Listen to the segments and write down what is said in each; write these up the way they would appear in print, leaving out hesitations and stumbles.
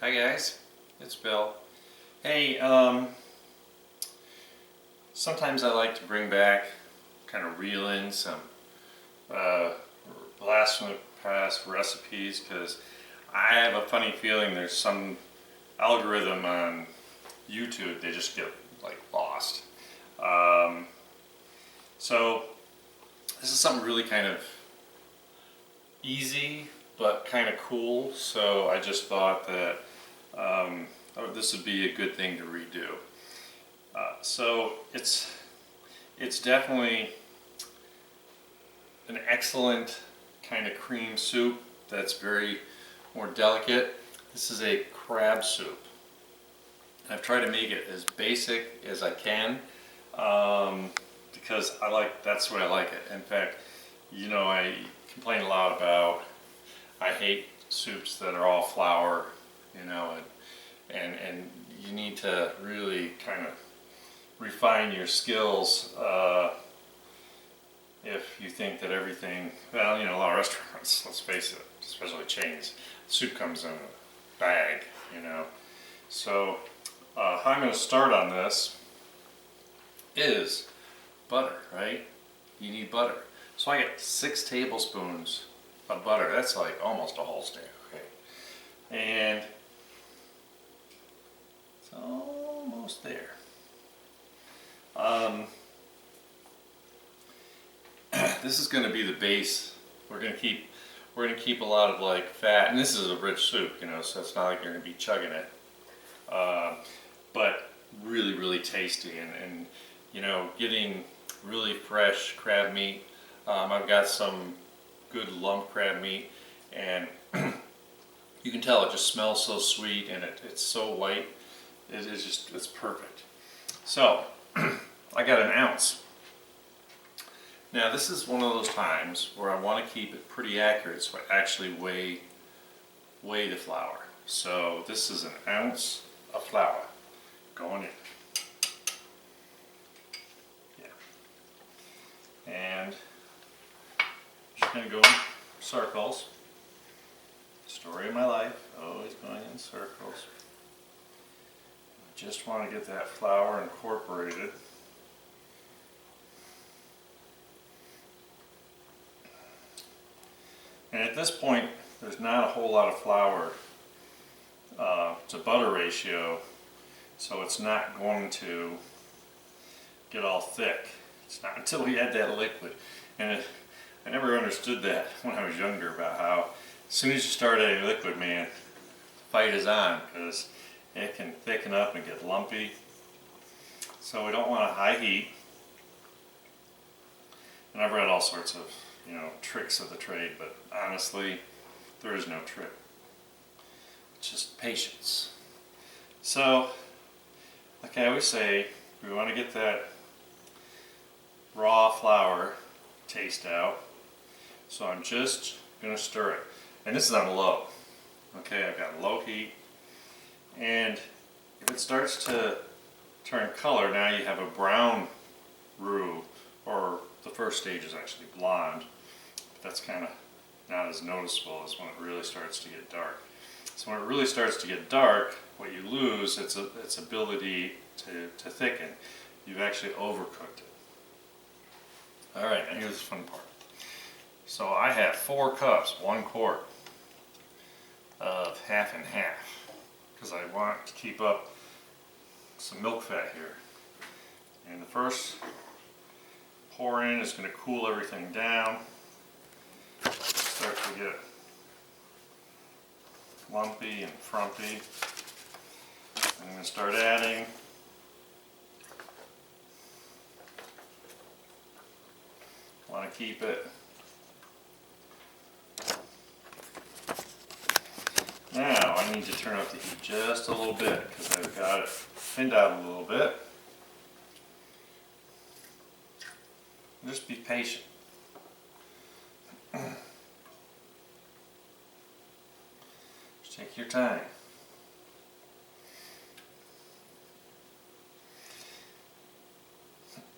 Hi guys, it's Bill. Hey, sometimes I like to bring back, kind of reel in some blast from the past recipes because I have a funny feeling there's some algorithm on YouTube, they just get like lost. So this is something really kind of easy but kind of cool, so I just thought that this would be a good thing to redo. So it's definitely an excellent kind of cream soup that's very more delicate. This is a crab soup. I've tried to make it as basic as I can because that's the way I like it. In fact, you know, I complain a lot about I hate soups that are all flour, you know, and you need to really kind of refine your skills if you think that everything, well, you know, a lot of restaurants, let's face it, especially chains, soup comes in a bag, you know. So how I'm going to start on this is butter, right? You need butter. So I get 6 tablespoons of butter. That's like almost a whole stick, okay? And it's almost there. This is going to be the base. We're going to keep a lot of like fat, and this is a rich soup, you know, so it's not like you're going to be chugging it. But really tasty, and you know, getting really fresh crab meat. I've got some good lump crab meat, and you can tell it just smells so sweet, and it's so white. It's perfect. So I got an ounce. Now this is one of those times where I want to keep it pretty accurate, so I actually weigh the flour. So this is an ounce of flour going in. Yeah. And I'm just going to go in circles. Story of my life, always going in circles. I just want to get that flour incorporated. And at this point, there's not a whole lot of flour to butter ratio, so it's not going to get all thick. It's not until we add that liquid. And I never understood that when I was younger, about how as soon as you start adding liquid, man, the fight is on, because it can thicken up and get lumpy. So we don't want a high heat. And I've read all sorts of, you know, tricks of the trade, but honestly, there is no trick. It's just patience. So, like I always say, we want to get that raw flour taste out. So I'm just going to stir it. And this is on low. Okay, I've got low heat. And if it starts to turn color, now you have a brown roux, or the first stage is actually blonde. That's kind of not as noticeable as when it really starts to get dark. So when it really starts to get dark, what you lose is its ability to thicken. You've actually overcooked it. Alright, now here's the fun part. So I have 4 cups, 1 quart of half and half, because I want to keep up some milk fat here. And the first pour in is going to cool everything down. Start to get lumpy and frumpy. I'm going to start adding want to keep it. Now I need to turn up the heat just a little bit because I've got it thinned out a little bit. Just be patient. Just take your time.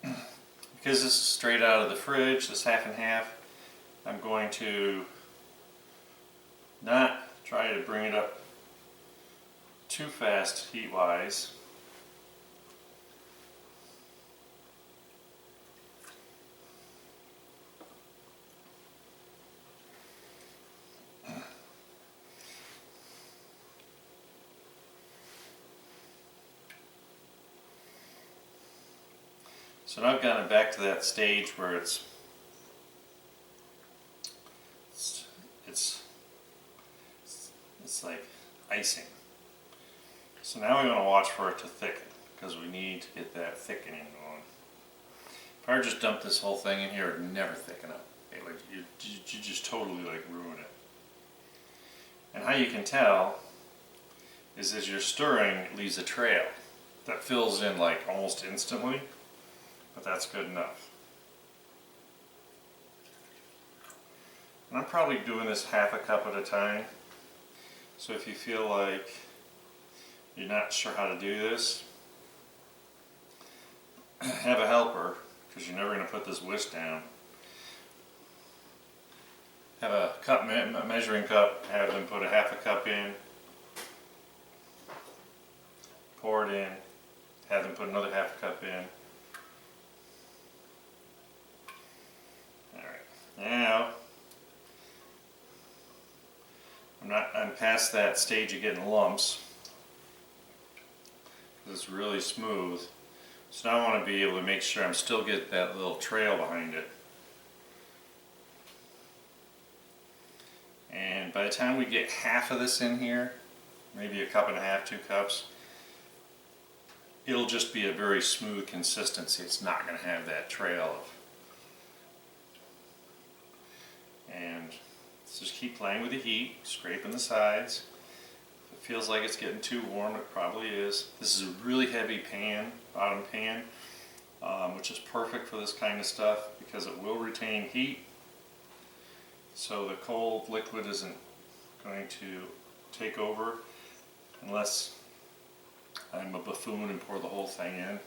Because this is straight out of the fridge, this half and half, I'm going to not try to bring it up too fast heat-wise. So now I've gotten it back to that stage where it's like icing. So now we want to watch for it to thicken because we need to get that thickening going. If I just dump this whole thing in here, it would never thicken up. Like you just totally like ruin it. And how you can tell is as you're stirring, it leaves a trail that fills in like almost instantly. But that's good enough. And I'm probably doing this half a cup at a time. So if you feel like you're not sure how to do this, have a helper, because you're never going to put this whisk down. Have a cup, measuring cup, have them put a half a cup in, pour it in, have them put another half a cup in. Now, I'm past that stage of getting lumps. It's really smooth. So now I want to be able to make sure I'm still getting that little trail behind it. And by the time we get half of this in here, maybe a cup and a half, 2 cups, it'll just be a very smooth consistency. It's not going to have that trail of. And let's just keep playing with the heat, scraping the sides. If it feels like it's getting too warm, it probably is. This is a really heavy pan, bottom pan, which is perfect for this kind of stuff because it will retain heat. So the cold liquid isn't going to take over unless I'm a buffoon and pour the whole thing in.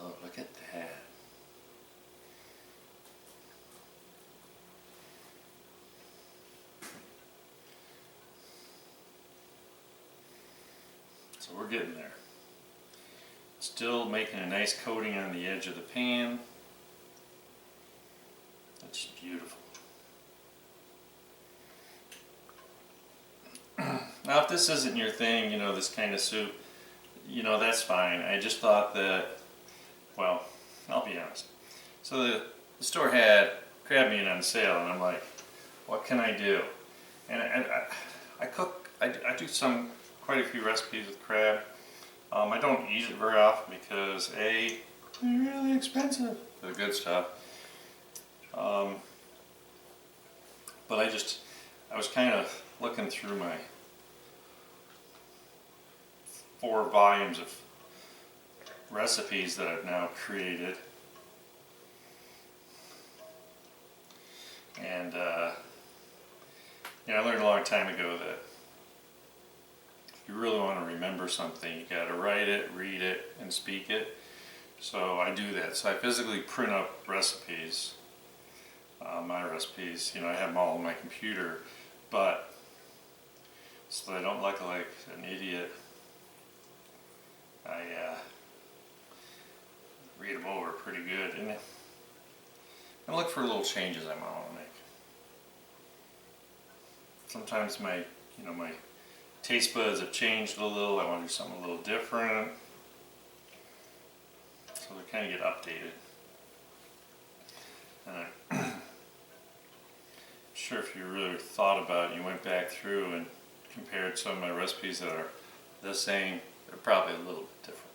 Oh, look at that. So we're getting there. Still making a nice coating on the edge of the pan. That's beautiful. Now if this isn't your thing, you know, this kind of soup, you know, that's fine. I just thought that, well, I'll be honest. So the store had crab meat on sale and I'm like, what can I do? And I do quite a few recipes with crab. I don't eat it very often because A, they're really expensive for the good stuff. But I was kind of looking through my 4 volumes of recipes that I've now created. And, you know, I learned a long time ago that if you really want to remember something, you got to write it, read it, and speak it. So I do that. So I physically print up recipes, my recipes. You know, I have them all on my computer, but so that I don't look like an idiot, I read them over pretty good and look for little changes I might want to make. Sometimes my taste buds have changed a little. I want to do something a little different. So they kind of get updated. And I'm sure if you really thought about it, you went back through and compared some of my recipes that are the same, they're probably a little different.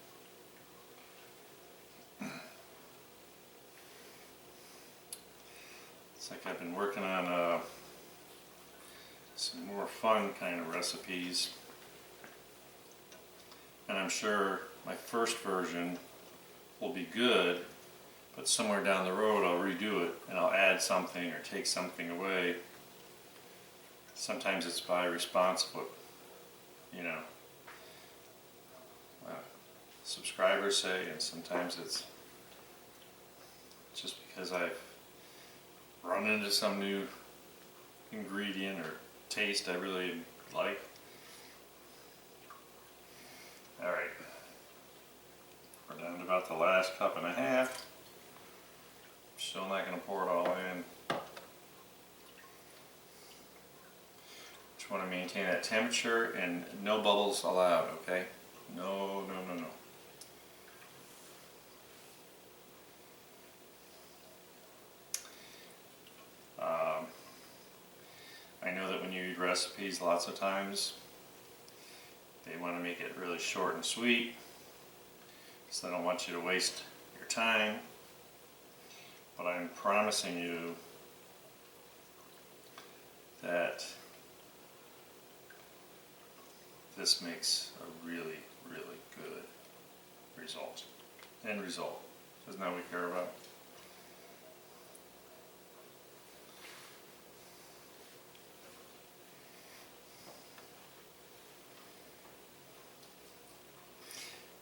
It's like I've been working on some more fun kind of recipes, and I'm sure my first version will be good, but somewhere down the road I'll redo it and I'll add something or take something away. Sometimes it's by response of what, you know, subscribers say, and sometimes it's just because I've run into some new ingredient or taste I really like. Alright, we're down to about the last cup and a half. Still not going to pour it all in. Just want to maintain that temperature and no bubbles allowed, okay? No, no, no, no. I know that when you read recipes lots of times, they want to make it really short and sweet, so they don't want you to waste your time. But I'm promising you that this makes a really, really good result. End result. Isn't that what we care about?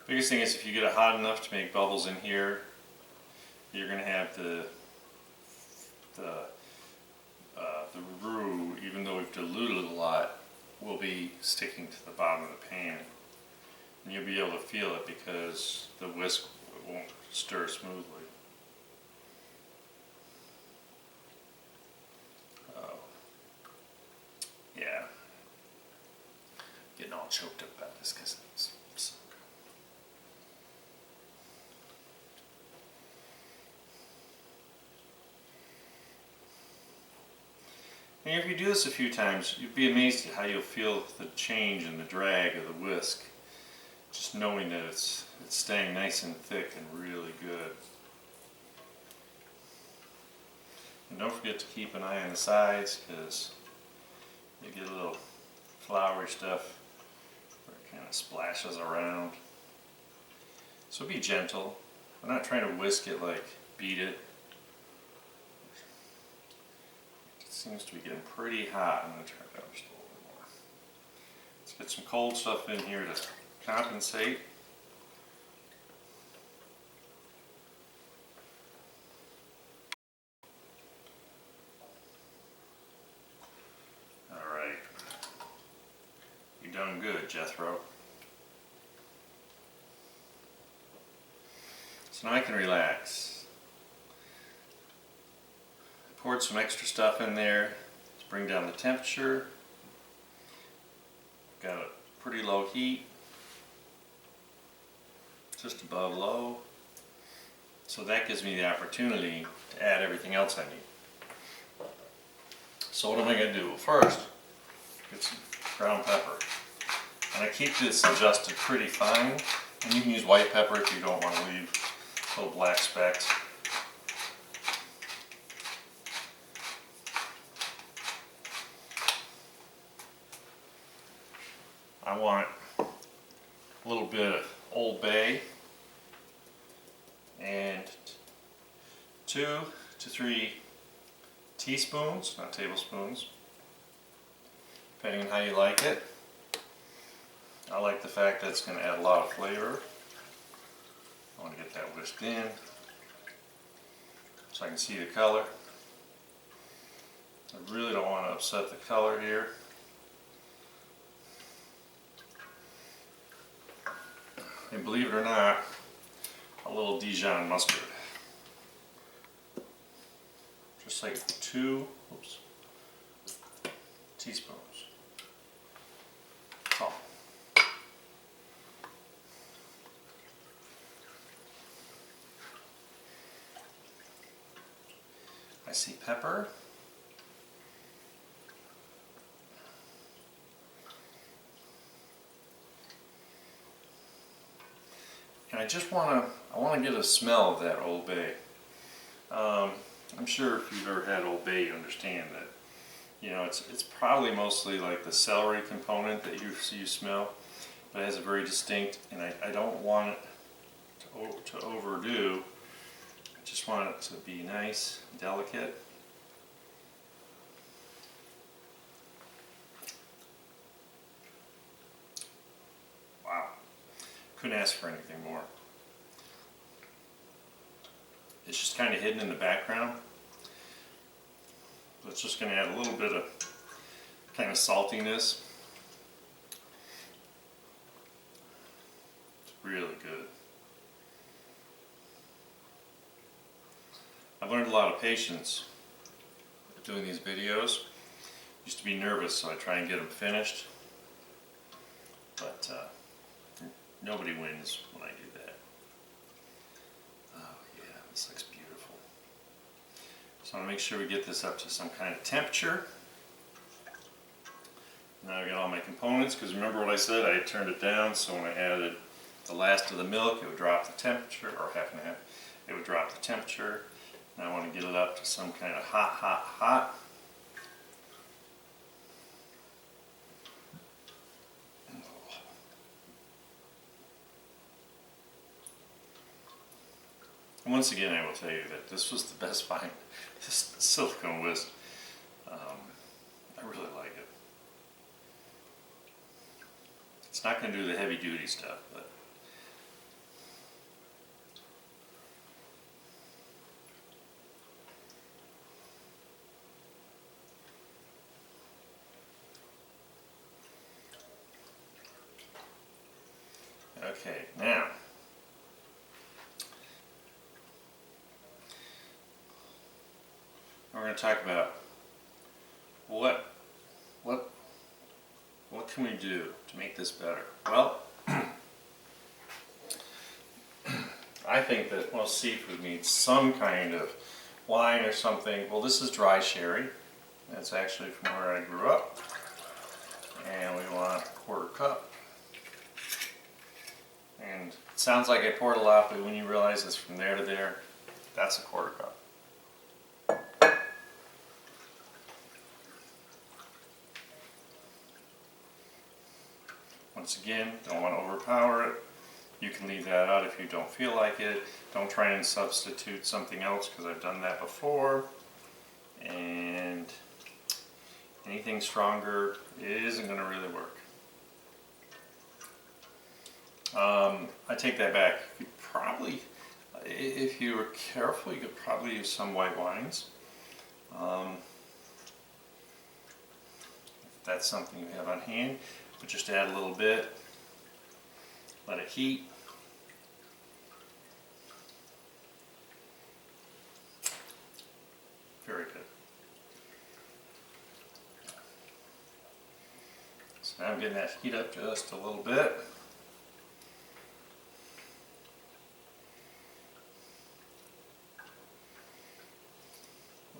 Biggest thing is if you get it hot enough to make bubbles in here, you're going to have the roux, even though we've diluted it a lot, will be sticking to the bottom of the pan. And you'll be able to feel it because the whisk won't stir smoothly. Yeah. Getting all choked up about this because it's so good. And if you do this a few times, you'd be amazed at how you'll feel the change in the drag of the whisk. Just knowing that it's staying nice and thick and really good. And don't forget to keep an eye on the sides because you get a little floury stuff where it kind of splashes around. So be gentle. I'm not trying to whisk it like beat it. It seems to be getting pretty hot. I'm going to turn it down just a little bit more. Let's get some cold stuff in here to compensate. Alright. You're done good, Jethro. So now I can relax. Poured some extra stuff in there to bring down the temperature. Got a pretty low heat, just above low. So that gives me the opportunity to add everything else I need. So what am I going to do? First, get some ground pepper. And I keep this adjusted pretty fine. And you can use white pepper if you don't want to leave little black specks. I want a little bit of Old Bay and 2 to 3 teaspoons, not tablespoons, depending on how you like it. I like the fact that it's going to add a lot of flavor. I want to get that whisked in so I can see the color. I really don't want to upset the color here. And believe it or not, a little Dijon mustard. Just like 2 teaspoons. That's all. I see pepper. And I just want to get a smell of that Old Bay. I'm sure if you've ever had Old Bay, you understand that. You know, it's probably mostly like the celery component that you smell, but it has a very distinct, and I don't want it to overdo. I just want it to be nice, delicate. Wow. Couldn't ask for anything more. it's just kind of hidden in the background. So it's just going to add a little bit of kind of saltiness. It's really good. I've learned a lot of patience doing these videos. Used to be nervous, so I try and get them finished. But nobody wins when I do that. Oh yeah, this looks beautiful. So I want to make sure we get this up to some kind of temperature. Now I got all my components, because remember what I said, I had turned it down, so when I added the last of the milk, it would drop the temperature, or half and half, it would drop the temperature. Now I want to get it up to some kind of hot, hot, hot. And once again, I will tell you that this was the best find, this silicone whisk. I really like it. It's not going to do the heavy duty stuff, but okay, now we're going to talk about what can we do to make this better? Well, I think that most seafood needs some kind of wine or something. Well, this is dry sherry. That's actually from where I grew up. And we want a 1/4 cup. And it sounds like I poured a lot, but when you realize it's from there to there, that's a 1/4 cup. Once again, don't want to overpower it. You can leave that out if you don't feel like it. Don't try and substitute something else, because I've done that before. And anything stronger isn't going to really work. I take that back. You could probably, if you were careful, you could probably use some white wines. If that's something you have on hand. But just add a little bit, let it heat. Very good. So now I'm getting that heat up just a little bit.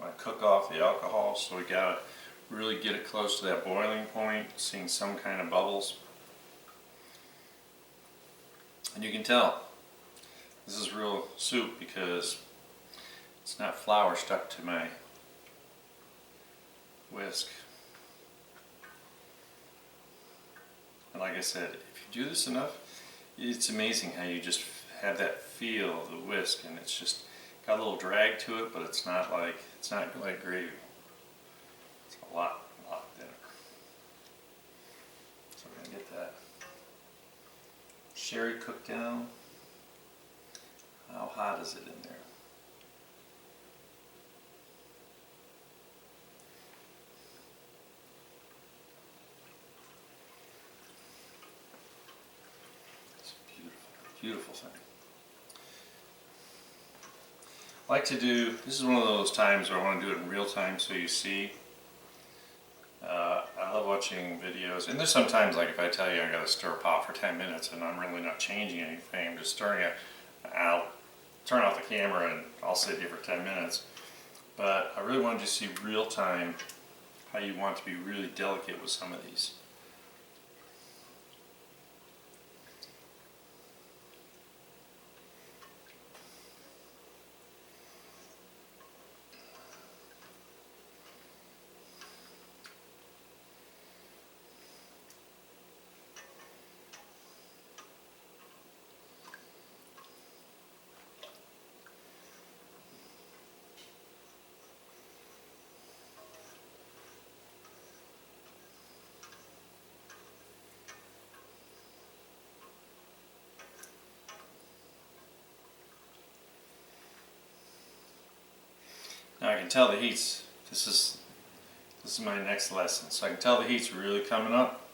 I cook off the alcohol, so we gotta really get it close to that boiling point, seeing some kind of bubbles. And you can tell this is real soup because it's not flour stuck to my whisk. And like I said, if you do this enough, it's amazing how you just have that feel of the whisk, and it's just got a little drag to it, but it's not like gravy. It's a lot thinner. So we're gonna get that sherry cooked down. How hot is it in there? It's a beautiful, beautiful thing. I like to do, this is one of those times where I want to do it in real time so you see. I love watching videos, and there's sometimes, like if I tell you I got to stir a pot for 10 minutes and I'm really not changing anything, I'm just stirring it, I'll turn off the camera and I'll sit here for 10 minutes. But I really wanted to see real time how you want to be really delicate with some of these. Now I can tell the heat's, this is my next lesson. So I can tell the heat's really coming up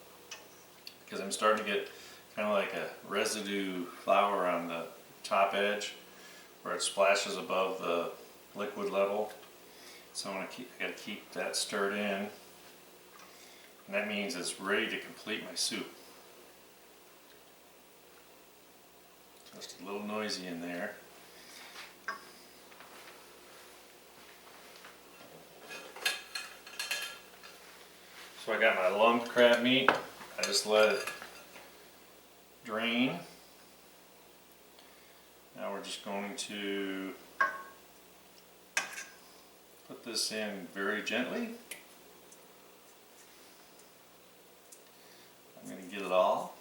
because I'm starting to get kind of like a residue flour on the top edge where it splashes above the liquid level. So I gotta keep that stirred in, and that means it's ready to complete my soup. Just a little noisy in there. So I got my lumped crab meat. I just let it drain. Now we're just going to put this in very gently. I'm going to get it all.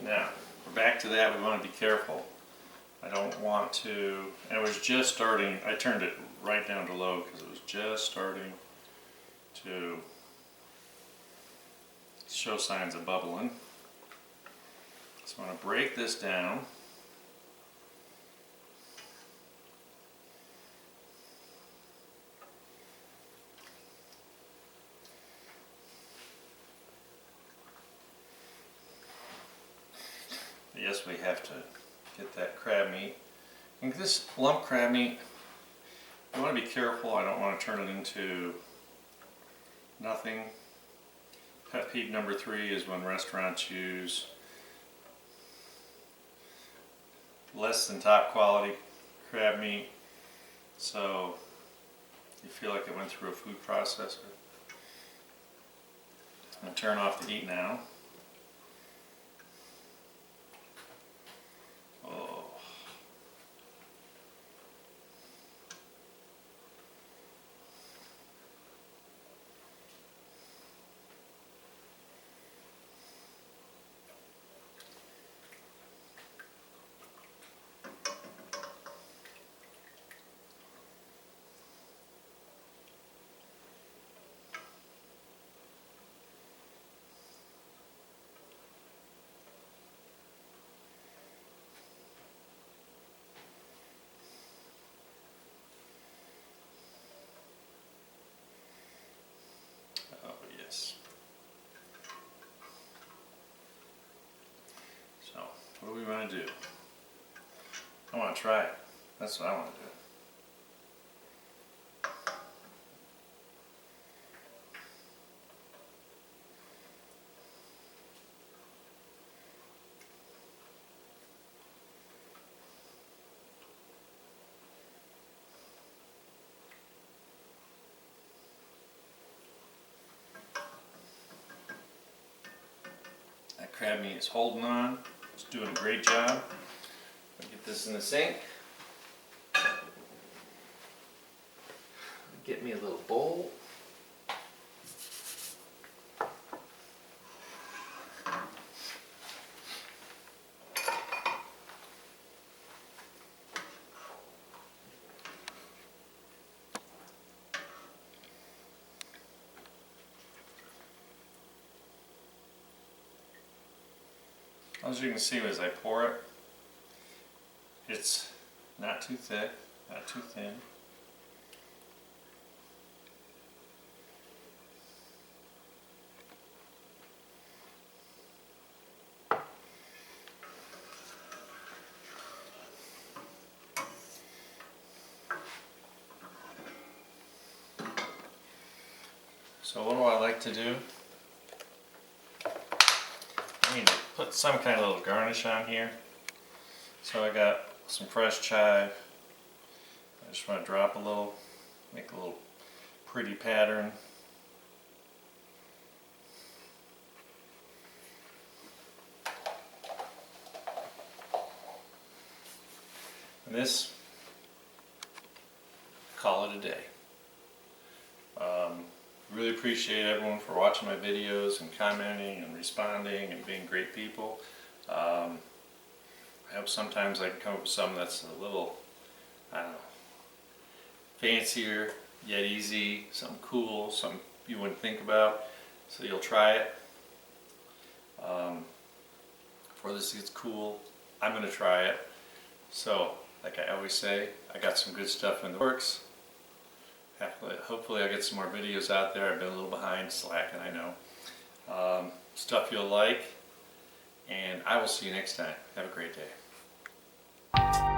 Now, we're back to that. We want to be careful. I don't want to, and it was just starting, I turned it right down to low because it was just starting to show signs of bubbling. So I'm going to break this down. Yes, we have to get that crab meat. And this lump crab meat, I want to be careful. I don't want to turn it into nothing. Pet peeve number 3 is when restaurants use less than top quality crab meat, so you feel like it went through a food processor. I'm going to turn off the heat now. Oh. So, what do we want to do? I want to try it. That's what I want to do. That crab meat is holding on. It's doing a great job. I'll get this in the sink. Get me a little bowl. As you can see as I pour it, it's not too thick, not too thin. So what do I like to do? I need to put some kind of little garnish on here. So I got some fresh chive. I just want to drop a little, make a little pretty pattern. And this, call it a day. Really appreciate everyone for watching my videos and commenting and responding and being great people. I hope sometimes I can come up with something that's a little, I don't know, fancier yet easy, something cool, something you wouldn't think about, so you'll try it. before this gets cool. I'm going to try it. So, like I always say, I got some good stuff in the works. Hopefully I'll get some more videos out there. I've been a little behind, slacking, I know. Stuff you'll like, and I will see you next time. Have a great day.